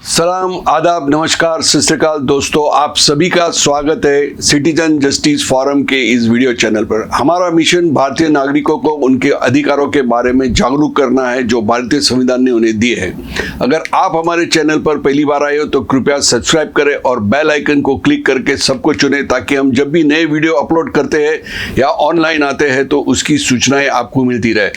सलाम, आदाब, नमस्कार, सत श्री अकाल दोस्तों, आप सभी का स्वागत है सिटीजन जस्टिस फोरम के इस वीडियो चैनल पर। हमारा मिशन भारतीय नागरिकों को उनके अधिकारों के बारे में जागरूक करना है जो भारतीय संविधान ने उन्हें दिए हैं। अगर आप हमारे चैनल पर पहली बार आए हो तो कृपया सब्सक्राइब करें और बेल आइकन को क्लिक करके सबको चुनें ताकि हम जब भी नए वीडियो अपलोड करते हैं या ऑनलाइन आते हैं तो उसकी सूचनाएं आपको मिलती रहे।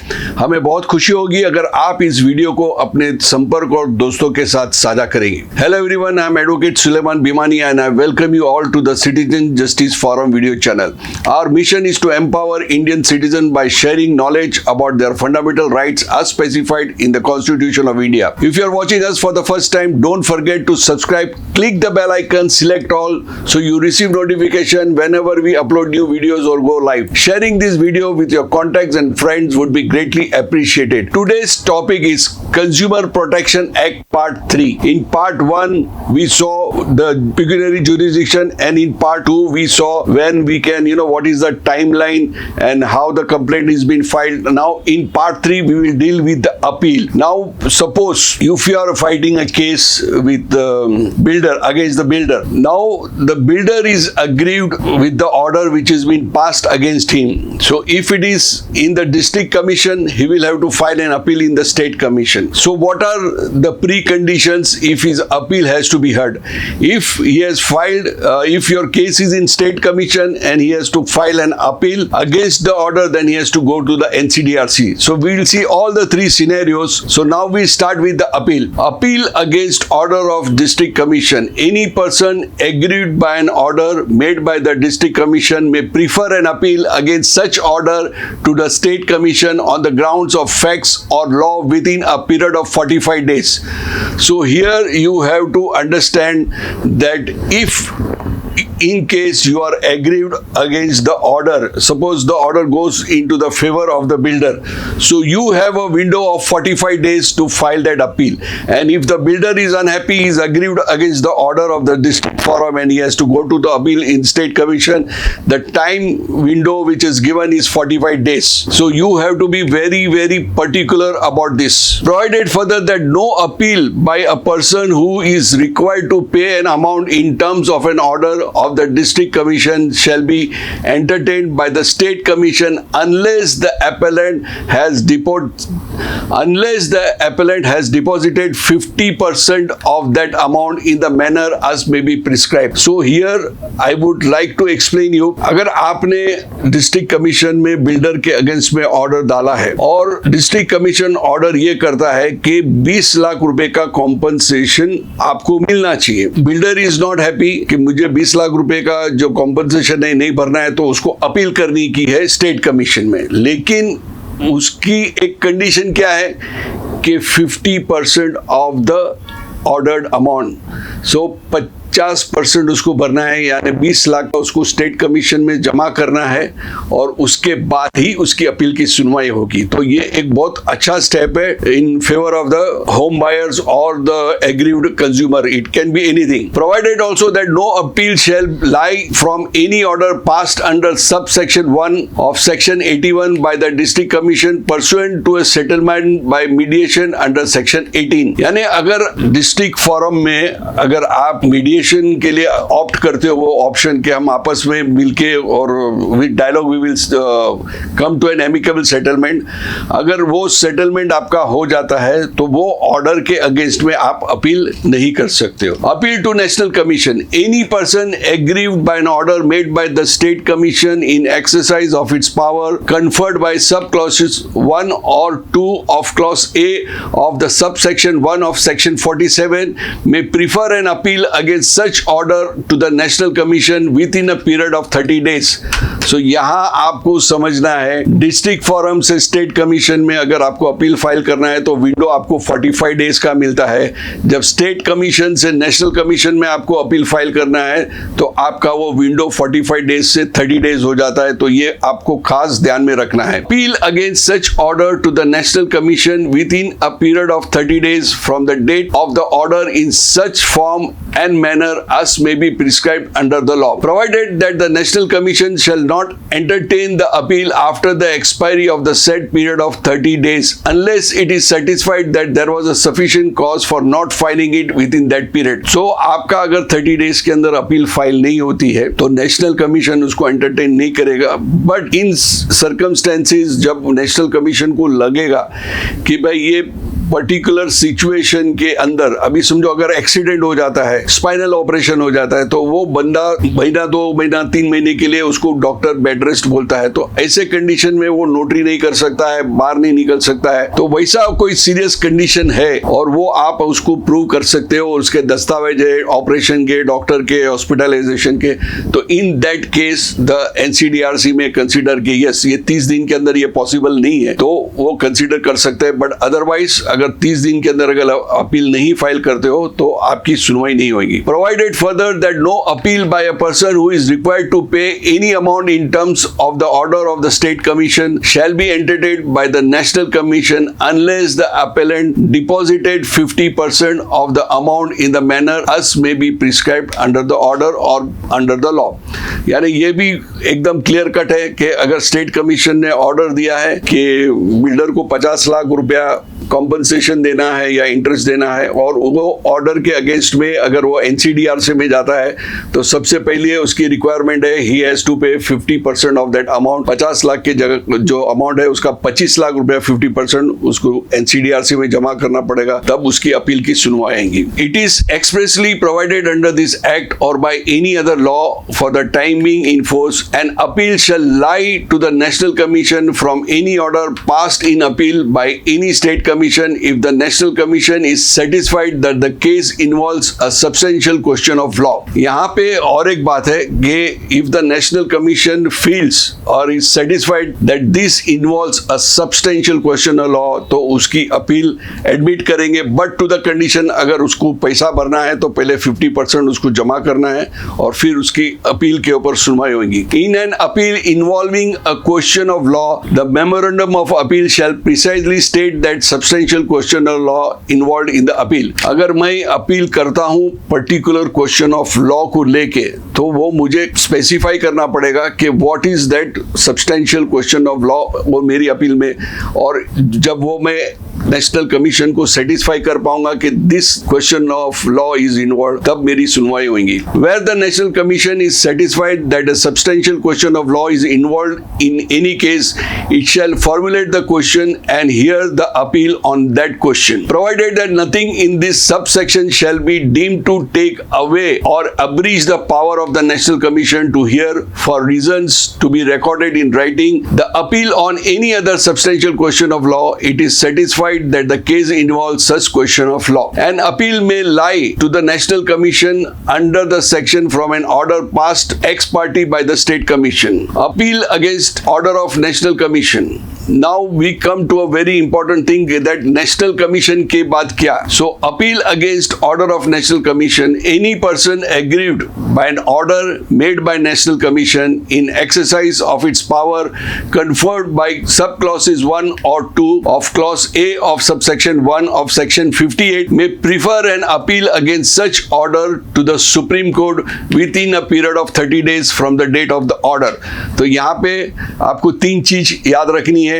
हमें बहुत खुशी होगी अगर आप इस वीडियो को अपने संपर्क और दोस्तों के साथ साझा करेंगे। Hello everyone, I am Advocate Suleiman Bhimani and I welcome you all to the Citizen Justice Forum video channel. Our mission is to empower Indian citizens by sharing knowledge about their fundamental rights as specified in the Constitution of India. If you are watching us for the first time, don't forget to subscribe, click the bell icon, select all so you receive notification whenever we upload new videos or go live. Sharing this video with your contacts and friends would be greatly appreciated. Today's topic is Consumer Protection Act Part 3. In Part 1, we saw the pecuniary jurisdiction, and in Part 2, we saw when we can, what is the timeline and how the complaint is being filed. Now, in Part 3, we will deal with the appeal. Now, suppose if you are fighting a case with the builder, against the builder. Now, the builder is aggrieved with the order which has been passed against him. So, if it is in the district commission, he will have to file an appeal in the state commission. So, what are the preconditions if his appeal has to be heard? If he has filed, if your case is in state commission and he has to file an appeal against the order, then he has to go to the NCDRC. So we will see all the three scenarios. So now we start with the appeal. Appeal against order of district commission. Any person aggrieved by an order made by the district commission may prefer an appeal against such order to the state commission on the grounds of facts or law within a period of 45 days. So here you have to understand that if in case you are aggrieved against the order, suppose the order goes into the favor of the builder, so you have a window of 45 days to file that appeal. And if the builder is unhappy, he is aggrieved against the order of the district forum and he has to go to the appeal in state commission, the time window which is given is 45 days. So you have to be very, very particular about this. Provided further that no appeal by a person who is required to pay an amount in terms of an order of the district commission shall be entertained by the state commission unless the appellant has deposited 50% of that amount in the manner as may be prescribed. So here I would like to explain you, अगर आपने district commission में builder के against में order डाला है और district commission order ये करता है कि 20 लाख रुपए का कॉम्पनसेशन आपको मिलना चाहिए। बिल्डर इज नॉट हैप्पी कि मुझे 20 लाख रुपए का जो कॉम्पनसेशन है नहीं भरना है, तो उसको अपील करनी की है स्टेट कमीशन में। लेकिन उसकी एक कंडीशन क्या है कि 50% ऑफ द ऑर्डर्ड अमाउंट, सो 50% उसको भरना है, यानी 20 लाख का उसको स्टेट कमीशन में जमा करना है और उसके बाद ही उसकी अपील की सुनवाई होगी। तो ये एक बहुत अच्छा स्टेप है in favour of the home buyers और the aggrieved consumer. It can be anything. Provided also that no appeal shall lie from any order passed under sub section 1 of section 81 by the district commission pursuant to a settlement by mediation under section 18। यानी अगर district forum में अगर आप mediation के लिए opt करते हो, वो ऑप्शन के हम आपस में मिलके और with dialogue we will come to an amicable settlement, अगर वो सेटलमेंट आपका हो जाता है तो वो ऑर्डर के अगेंस्ट में आप अपील नहीं कर सकते हो। Appeal to national commission. Any person aggrieved by an order made by the state commission in exercise of its power conferred by sub clauses 1 और 2 of clause A of the subsection 1 of section 47 may prefer an appeal against such order to the National Commission within a period of 30 days. So यहाँ आपको समझना है, district forum से state commission में अगर आपको appeal file करना है तो विंडो आपको 45 डेज का मिलता है। जब स्टेट कमीशन से नेशनल कमीशन में आपको अपील फाइल करना है तो आपका वो विंडो 45 डेज से 30 डेज हो जाता है। तो ये आपको खास ध्यान में रखना है। Appeal against such order to the national commission within a period of 30 days from the date of the order in such form and manner as may be prescribed under the law, provided that the National Commission shall not entertain the appeal after the expiry of the said period of 30 days unless it is satisfied that there was a sufficient cause for not filing it within that period. So आपका अगर 30 days के अंदर appeal file नहीं होती है तो national commission उसको entertain नहीं करेगा. बट इन सर्कमस्टेंसेस जब नेशनल कमीशन को लगेगा कि भाई ये पर्टिकुलर सिचुएशन के अंदर, अभी समझो अगर एक्सीडेंट हो जाता है, स्पाइनल ऑपरेशन हो जाता है, तो वो बंदा महीना 2 महीना 3 महीने के लिए उसको डॉक्टर बेड रेस्ट बोलता है, तो ऐसे कंडीशन में वो नोटरी नहीं कर सकता है, बाहर नहीं निकल सकता है. तो वैसा कोई सीरियस कंडीशन है और वो आप उसको प्रूव कर सकते हो, उसके दस्तावेज है ऑपरेशन के, डॉक्टर के, हॉस्पिटलाइजेशन के, तो in that case the NCDRC में कंसीडर कि यस ये 30 दिन के अंदर ये पॉसिबल नहीं है, तो वो कंसीडर कर सकते हैं. बट अदरवाइज अगर 30 दिन के अंदर अगर अपील नहीं फाइल करते हो तो आपकी सुनवाई नहीं होगी. Provided further that no appeal by a person who is required to pay any amount in terms of the order of the state commission shall be entertained by the national commission unless the appellant deposited 50% of the amount in the manner as may be prescribed under the order or under the law. यानी ये भी एकदम clear cut है कि अगर state commission ने order दिया है कि बिल्डर को 50 लाख रुपया कॉम्पनसेशन देना है या इंटरेस्ट देना है और वो ऑर्डर के अगेंस्ट में अगर वो एनसीडीआरसी में जाता है तो सबसे पहले उसकी रिक्वायरमेंट है ही हैज टू पे 50% ऑफ दैट अमाउंट. 50 लाख के जगह जो अमाउंट है उसका 25 लाख रुपया 50% उसको एनसीडीआरसी में जमा करना पड़ेगा, तब उसकी अपील की सुनवाई आएगी. It is expressly provided under this act और by any other law for the time being in force an appeal shall lie to the national commission from any order passed in appeal by any state commission if the national commission is satisfied that the case involves a substantial question of law. यहाँ पे और एक बात है कि if the national commission feels or is satisfied that this involves a substantial question of law तो उसकी appeal admit करेंगे, बट टू द कंडीशन अगर उसको पैसा भरना है तो पहले 50% उसको जमा करना है और फिर उसकी अपील के ऊपर सुनवाई होगी. In an appeal involving a question of law, the memorandum of appeal shall precisely state that substantial question of law involved in the appeal. अगर मैं अपील करता हूँ पर्टिकुलर क्वेश्चन ऑफ लॉ को लेके तो वो मुझे स्पेसिफाई करना पड़ेगा कि what is that substantial question of law वो मेरी अपील में, और जब वो मैं नेशनल कमीशन को सेटिस्फाई कर पाऊंगा कि this question of law is involve, तब मेरी सुनवाई होगी. Where the national commission is satisfied that a substantial question of law is involve in any case it shall formulate the question and hear the appeal on that question, provided that nothing in this subsection shall be deemed to take away or abridge the power of the National Commission to hear for reasons to be recorded in writing the appeal on any other substantial question of law. It is satisfied that the case involves such question of law. An appeal may lie to the National Commission under the section from an order passed ex parte by the State Commission. Appeal against order of National Commission. Now we come to a very important thing that National Commission के बाद क्या? So appeal against order of National Commission, any person aggrieved by an order made by National Commission in exercise of its power conferred by subclauses 1 or 2 of clause A of subsection 1 of section 58 may prefer an appeal against such order to the Supreme Court within a period of 30 days from the date of the order. तो यहाँ पे आपको 3 चीज याद रखनी है.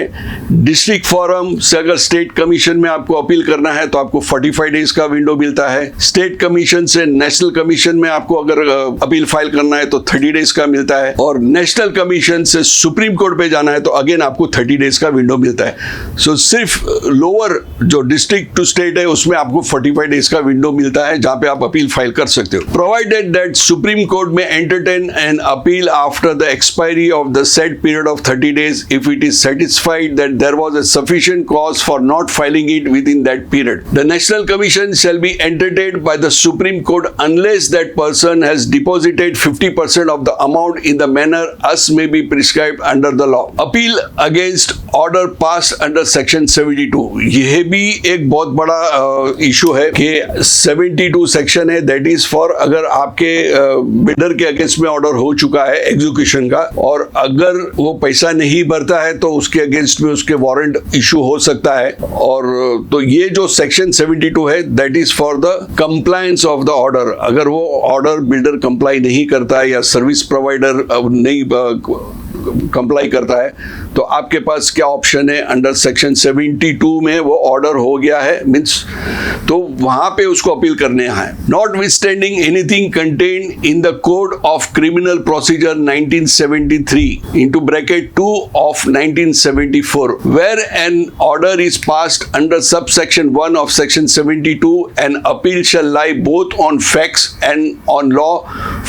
District forum से अगर स्टेट कमीशन में आपको अपील करना है तो आपको 45 डेज का विंडो मिलता है. स्टेट कमीशन से नेशनल कमीशन में आपको अगर अपील फाइल करना है तो 30 डेज का मिलता है, और नेशनल कमीशन से सुप्रीम कोर्ट पे जाना है तो अगेन आपको 30 डेज का विंडो मिलता है. सो सिर्फ लोअर जो डिस्ट्रिक्ट टू स्टेट है उसमें आपको 45 डेज का विंडो मिलता है जहां पे आप अपील फाइल कर सकते हो. प्रोवाइडेड दैट सुप्रीम कोर्ट में entertain an appeal after the expiry of the said period of 30 days if it is satisfied that there was a sufficient cause for not filing it within that period. The National Commission shall be entertained by the Supreme Court unless that person has deposited 50% of the amount in the manner as may be prescribed under the law. Appeal against order passed under section 72. यह भी एक बहुत बड़ा issue है कि 72 section है, that is for अगर आपके बिल्डर के अगेंस्ट में ऑर्डर हो चुका है एग्जीक्यूशन का और अगर वो पैसा नहीं भरता है तो उसके अगेंस्ट में उसके वारंट इशू हो सकता है। और तो ये जो सेक्शन 72 है that is for the compliance of the order. अगर वो ऑर्डर बिल्डर कंप्लाई नहीं करता है या सर्विस प्रोवाइडर नहीं कंप्लाई करता है तो आपके पास क्या ऑप्शन है, अंडर सेक्शन 72 में वो ऑर्डर हो गया है मीन्स, तो वहां पे उसको अपील करने हैं। Notwithstanding anything contained in the code of criminal procedure 1973 into bracket 2 of 1974 where an order is passed under sub section 1 of section 72 an appeal shall lie both on facts and on law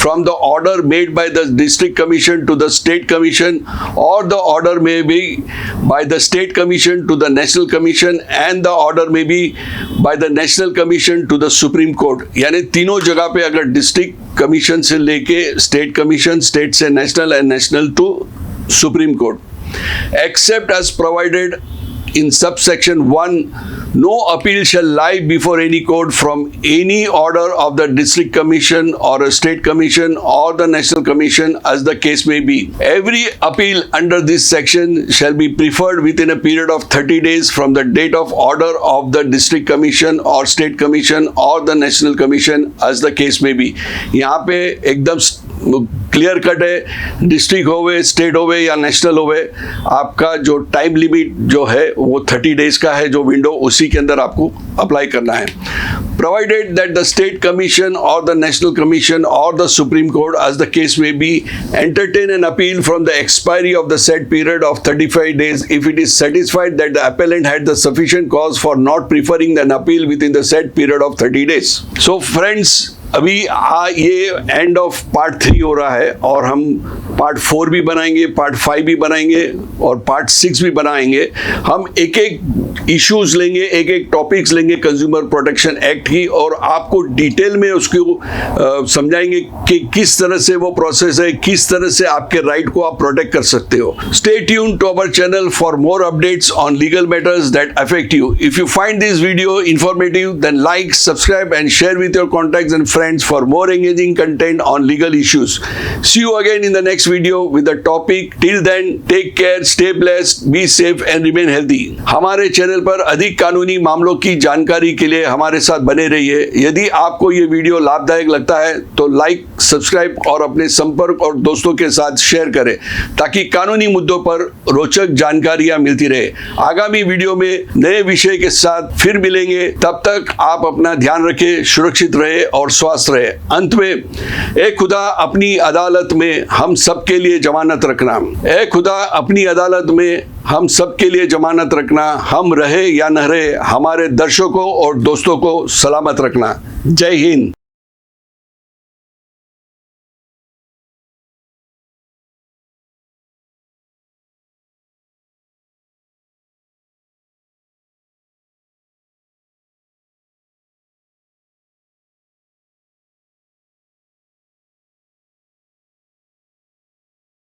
from the order made by the district commission to the state commission or the order may be by the state commission to the national commission and the order may be by the national commission to the supreme court। यानी तीनों जगह पे अगर district commission से लेके state commission, state से national and national to supreme court, except as provided in subsection 1, no appeal shall lie before any court from any order of the district commission or a state commission or the national commission as the case may be. Every appeal under this section shall be preferred within a period of 30 days from the date of order of the district commission or state commission or the national commission as the case may be। यहाँ पे एकदम clear cut है, district होवे, state होवे या national होवे, आपका जो टाइम लिमिट जो है वो 30 डेज का है, जो विंडो उसी के अंदर आपको अप्लाई करना है। Provided that the state commission और द नेशनल कमीशन और the supreme court as the case may be entertain an appeal from the expiry of the set period of 35 days if it is satisfied that the appellant had the sufficient cause for not preferring an appeal within the set period of 30 days। So friends, अभी ये end of part 3 हो रहा है और हम part 4 भी बनाएंगे, part 5 भी बनाएंगे और पार्ट 6 भी बनाएंगे। हम एक एक इश्यूज लेंगे, एक एक टॉपिक्स लेंगे कंज्यूमर प्रोटेक्शन एक्ट की और आपको डिटेल में उसको समझाएंगे कि किस तरह से वो प्रोसेस है, किस तरह से आपके राइट को आप प्रोटेक्ट कर सकते हो। Stay tuned to our channel for more updates on legal matters that affect you. If you find this video informative then like, subscribe and share with your contacts and friends for more engaging content on legal issues। See you again in the next video with the topic। Till then, take care, stay blessed, be safe and remain healthy। हमारे channel पर अधिक कानूनी मामलों की जानकारी के लिए हमारे साथ बने रहिए। यदि आपको ये वीडियो लाभदायक लगता है तो लाइक, सब्सक्राइब और अपने संपर्क और दोस्तों के साथ शेयर करें ताकि कानूनी मुद्दों पर रोचक जानकारियां मिलती रहे। आगामी वीडियो में नए विषय के साथ फिर मिलेंगे, तब तक आप अपना ध्यान रखें, सुरक्षित रहे और स्वस्थ रहे। अंत में, ए खुदा अपनी अदालत में हम सबके लिए जमानत रखना। ए खुदा अपनी अदालत में हम सबके लिए जमानत रखना। हम रहे या न रहे, हमारे दर्शकों और दोस्तों को सलामत रखना। जय हिंद।